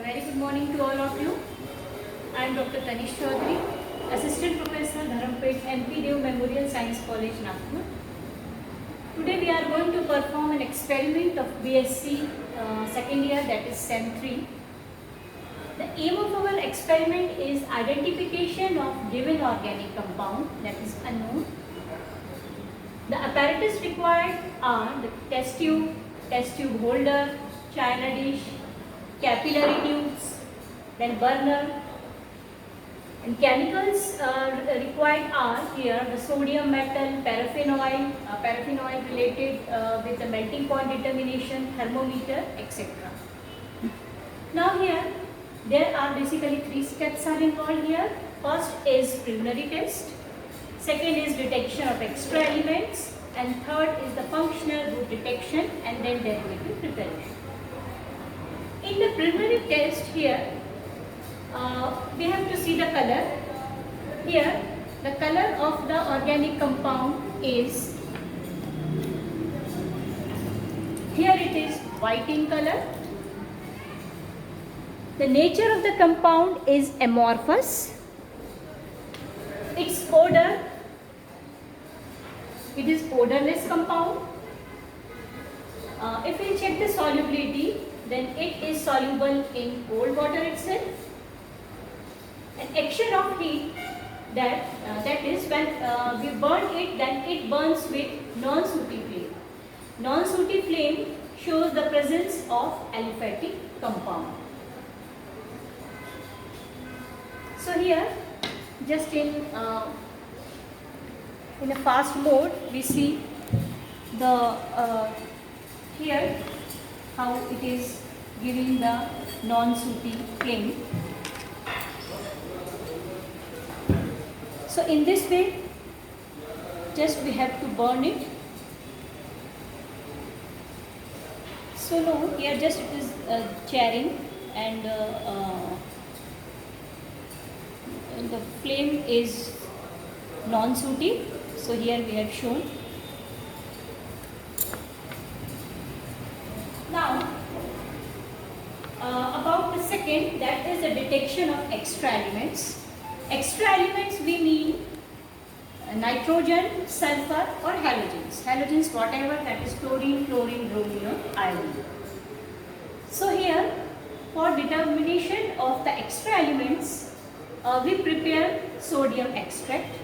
A very good morning to all of you. I am Dr. Tanish Chaudhary, Assistant Professor, Dharampet, MP Dev Memorial Science College, Nagpur. Today we are going to perform an experiment of BSc second year, that is SEM 3. The aim of our experiment is identification of given organic compound that is unknown. The apparatus required are the test tube holder, china dish, capillary tubes, then burner. And chemicals required are here the sodium metal, paraffin oil related with the melting point determination, thermometer, etc. Now here there are basically 3 steps are involved here. First is preliminary test, second is detection of extra elements, and third is the functional group detection and then derivative preparation. In the preliminary test here, we have to see the color. Here, the color of the organic compound is, here it is white in color. The nature of the compound is amorphous. Its odor, it is odorless compound. If we check the solubility, then it is soluble in cold water itself. An action of heat, that is when we burn it, then it burns with non-sooty flame. Non-sooty flame shows the presence of aliphatic compound. So here, just in a fast mode, we see the here how it is giving the non-sooty flame. So in this way, just we have to burn it. So now here just it is charring and the flame is non-sooty. So here we have shown. Now about the second, that is the detection of extra elements. Extra elements we mean nitrogen, sulfur or halogens. Halogens whatever, that is chlorine, chlorine, bromine or iodine. So here for determination of the extra elements we prepare sodium extract.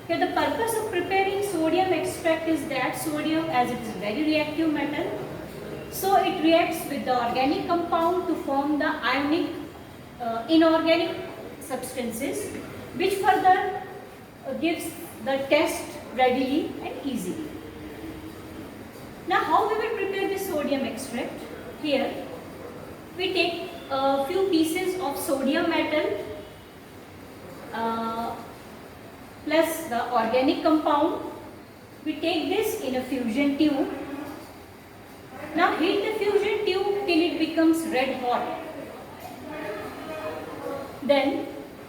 Here the purpose of preparing sodium extract is that sodium, as it is very reactive metal, so it reacts with the organic compound to form the ionic inorganic substances, which further gives the test readily and easily. Now how we will prepare the sodium extract? Here we take a few pieces of sodium metal plus the organic compound. We take this in a fusion tube. Now heat the fusion tube till it becomes red hot. Then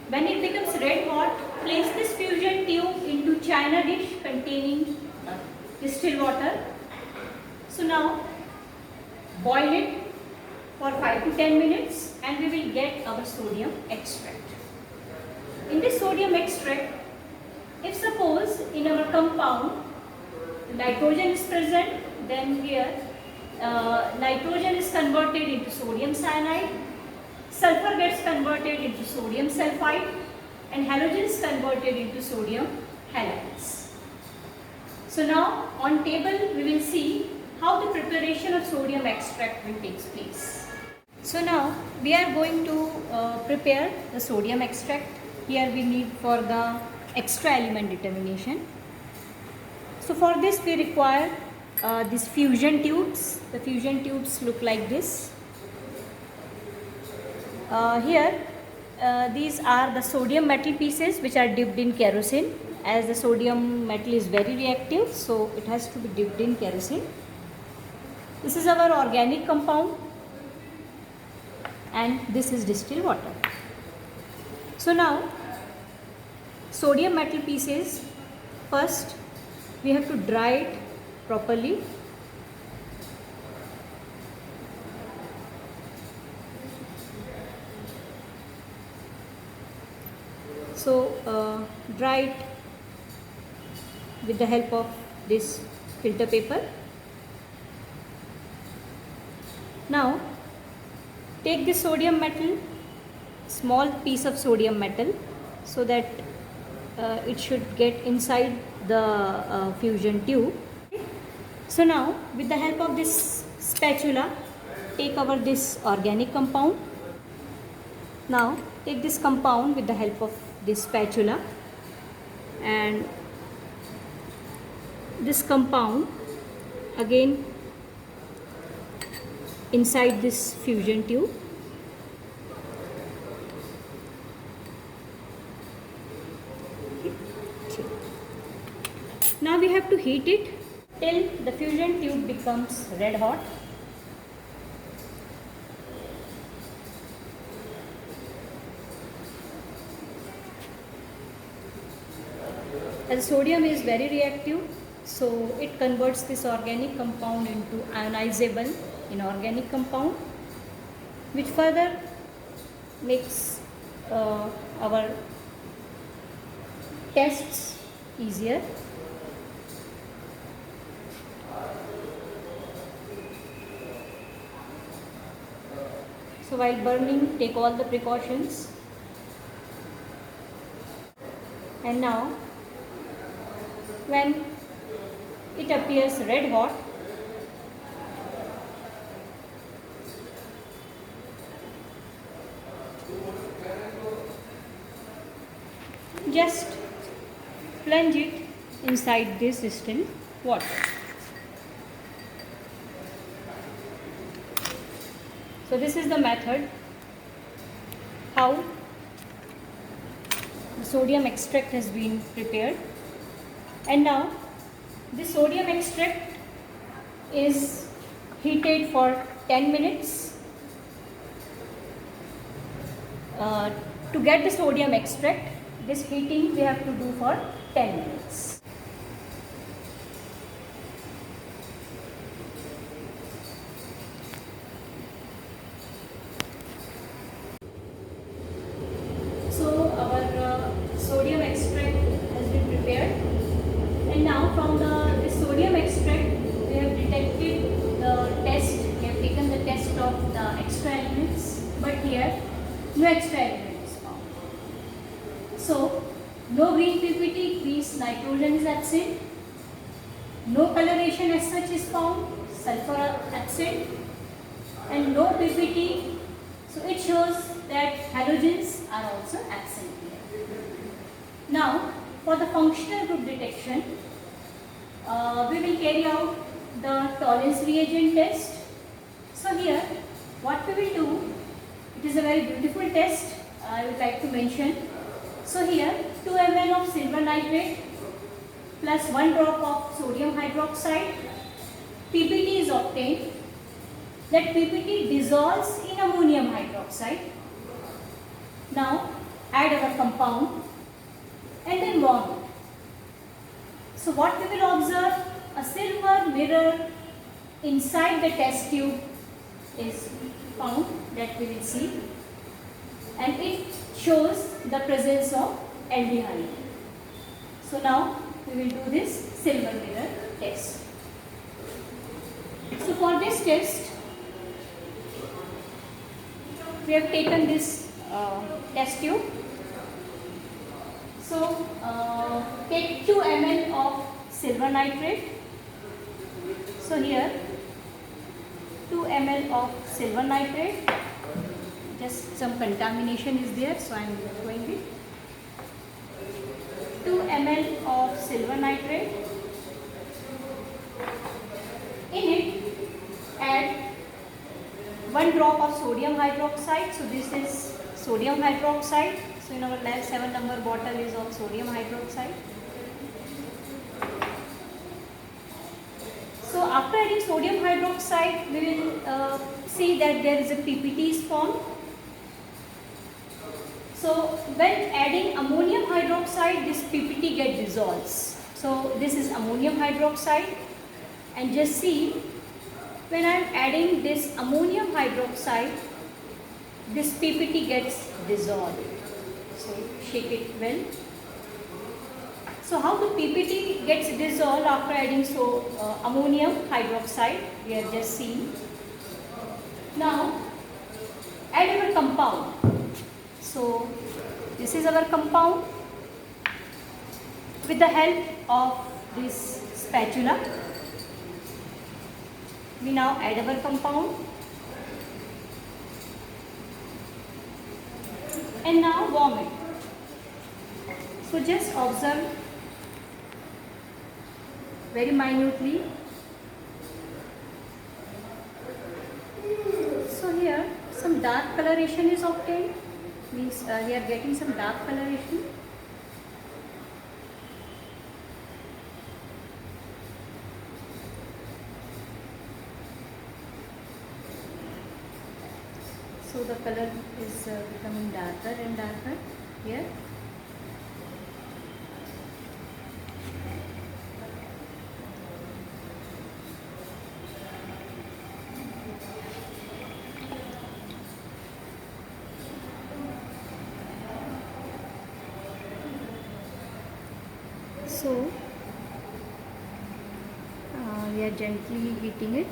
when it becomes red hot, place this fusion tube into china dish containing distilled water. So now boil it for 5 to 10 minutes and we will get our sodium extract. In this sodium extract, if suppose in our compound nitrogen is present, then here nitrogen is converted into sodium cyanide, sulfur gets converted into sodium sulfide, and halogen is converted into sodium halides. So now on table we will see how the preparation of sodium extract will take place. So now we are going to prepare the sodium extract. Here we need for the extra element determination. So for this we require these fusion tubes. The fusion tubes look like this. Here these are the sodium metal pieces which are dipped in kerosene. As the sodium metal is very reactive, so it has to be dipped in kerosene. This is our organic compound and this is distilled water. So now sodium metal pieces, first we have to dry it properly. So dry it with the help of this filter paper. Now take this sodium metal, small piece of sodium metal, so that it should get inside the fusion tube. So now with the help of this spatula, take over this organic compound. Now take this compound with the help of this spatula, and this compound again inside this fusion tube. Now we have to heat it till the fusion tube becomes red hot. As sodium is very reactive, so it converts this organic compound into ionizable inorganic compound, which further makes our tests easier. So while burning, take all the precautions. And now when it appears red hot, just plunge it inside this distilled water. So this is the method how the sodium extract has been prepared. And now this sodium extract is heated for 10 minutes. To get the sodium extract, this heating we have to do for 10 minutes. So our sodium extract has been prepared, and now from this sodium extract we have detected the test, we have taken the test of the extra elements, but here no extra element is found. So no green PPT means nitrogen is absent, no coloration as such is found, sulfur absent, and no PPT, so it shows that halogens are also absent here. Now for the functional group detection, we will carry out the tolerance reagent test. So here what we will do, it is a very beautiful test, I would like to mention. So here 2 ml of silver nitrate plus 1 drop of sodium hydroxide, PPT is obtained. That PPT dissolves in ammonium hydroxide. Now add our compound and then warm it. So what we will observe, a silver mirror inside the test tube is found, that we will see, and it shows the presence of aldehyde. So now we will do this silver mirror test. So for this test, we have taken this test tube. So take 2 ml of silver nitrate. So here 2 ml of silver nitrate, just some contamination is there, so I am going it. 2 ml of silver nitrate. In it add 1 drop of sodium hydroxide. So this is sodium hydroxide. So in our lab 7 number bottle is of sodium hydroxide. So after adding sodium hydroxide, we will see that there is a PPT is formed. So when adding ammonium hydroxide, this PPT gets dissolves. So this is ammonium hydroxide, and just see, when I am adding this ammonium hydroxide, this PPT gets dissolved. So shake it well. So how the PPT gets dissolved after adding ammonium hydroxide, we are just seeing. Now add our compound. So this is our compound. With the help of this spatula, we now add our compound. And now warm it. So just observe very minutely. So here some dark coloration is obtained, means we are getting some dark coloration. So the color is becoming darker and darker here. So we are gently heating it.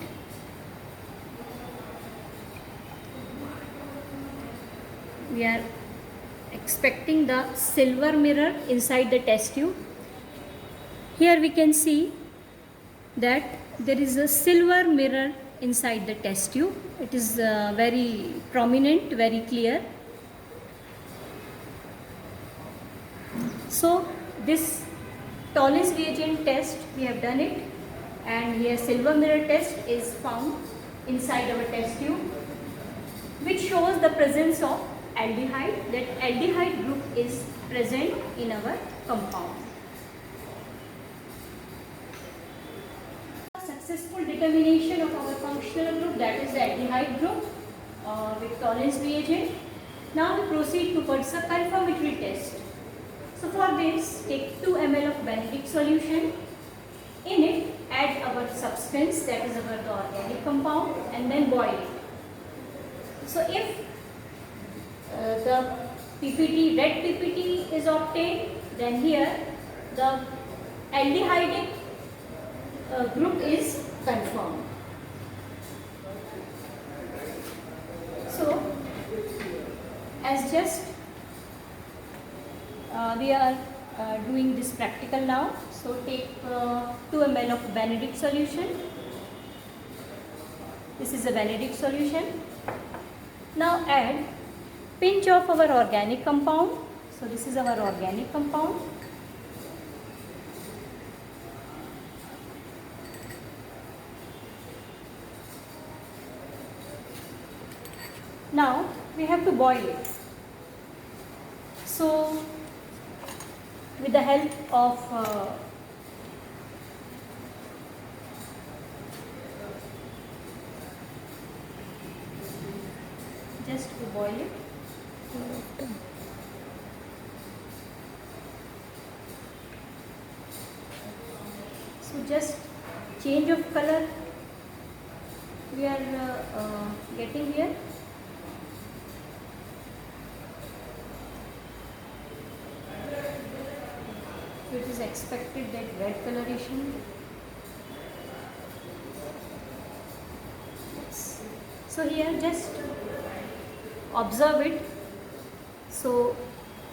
We are expecting the silver mirror inside the test tube. Here we can see that there is a silver mirror inside the test tube. It is very prominent, very clear. So this Tollens reagent test, we have done it, and here silver mirror test is found inside our test tube, which shows the presence of aldehyde, that aldehyde group is present in our compound. Successful determination of our functional group, that is the aldehyde group with Tollens reagent. Now we proceed towards a confirmatory test. So for this, take 2 ml of Benedict solution. In it, add our substance, that is our organic compound, and then boil it. So if the PPT, red PPT is obtained, then here the aldehydic group is confirmed. So as just we are doing this practical now. So take 2 ml of Benedict solution. This is a Benedict solution. Now add pinch of our organic compound. So this is our organic compound. Now we have to boil it. So with the help of just to boil it. So just change of color we are getting here. So it is expected that red coloration. Yes. So here just observe it. So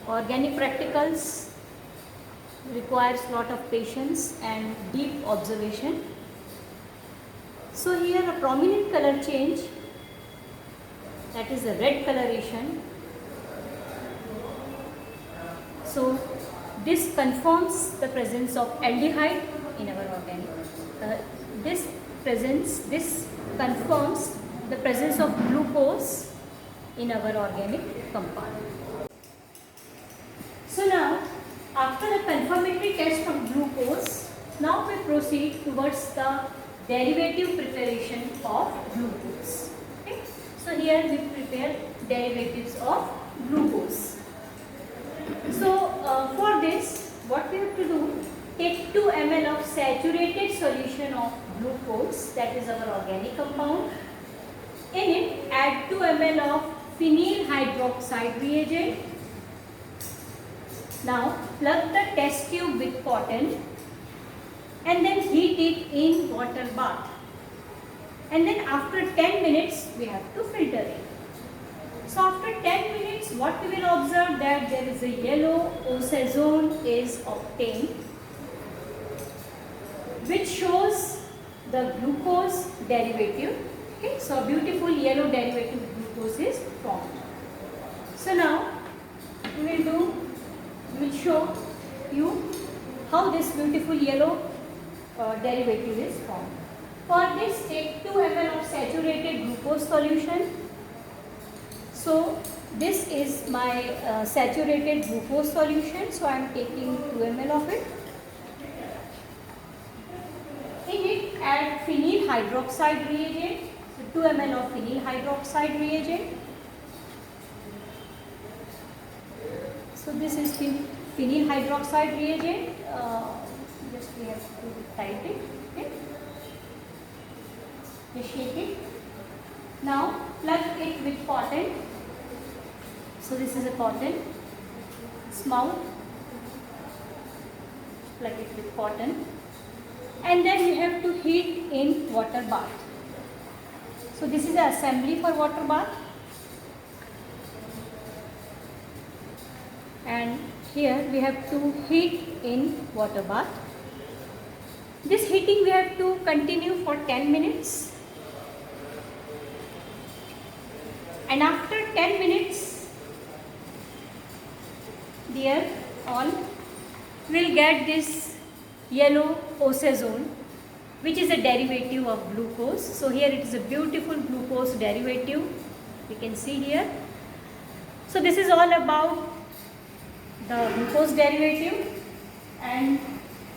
organic practicals requires lot of patience and deep observation. So here a prominent color change, that is the red coloration. So this confirms the presence of aldehyde in our organic. This confirms the presence of glucose in our organic compound. So now, after the confirmatory test of glucose, now we proceed towards the derivative preparation of glucose. Okay? So here we prepare derivatives of glucose. So for this, what we have to do, take 2 ml of saturated solution of glucose, that is our organic compound. In it, add 2 ml of phenyl hydroxide reagent. Now plug the test tube with cotton and then heat it in water bath. And then after 10 minutes we have to filter it. So after 10 minutes what we will observe that there is a yellow oxazole is obtained, which shows the glucose derivative. Okay, so a beautiful yellow derivative glucose is formed. So now we will show you how this beautiful yellow derivative is formed. For this, take 2 ml of saturated glucose solution. So this is my saturated glucose solution. So I am taking 2 ml of it. In it, add phenyl hydroxide reagent. So 2 ml of phenyl hydroxide reagent. So this is phenyl hydroxide reagent. Just we have to tight it. Okay. Just shake it. Now plug it with cotton. So this is a cotton spout. Plug it with cotton. And then you have to heat in water bath. So this is the assembly for water bath. And here we have to heat in water bath. This heating we have to continue for 10 minutes. And after 10 minutes, there on we'll get this yellow oxazole, which is a derivative of glucose. So here it is a beautiful glucose derivative. You can see here. So this is all about the glucose derivative, and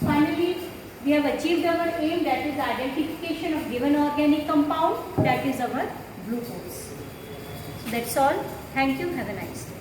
finally we have achieved our aim, that is the identification of given organic compound, that is our glucose. So that's all. Thank you. Have a nice day.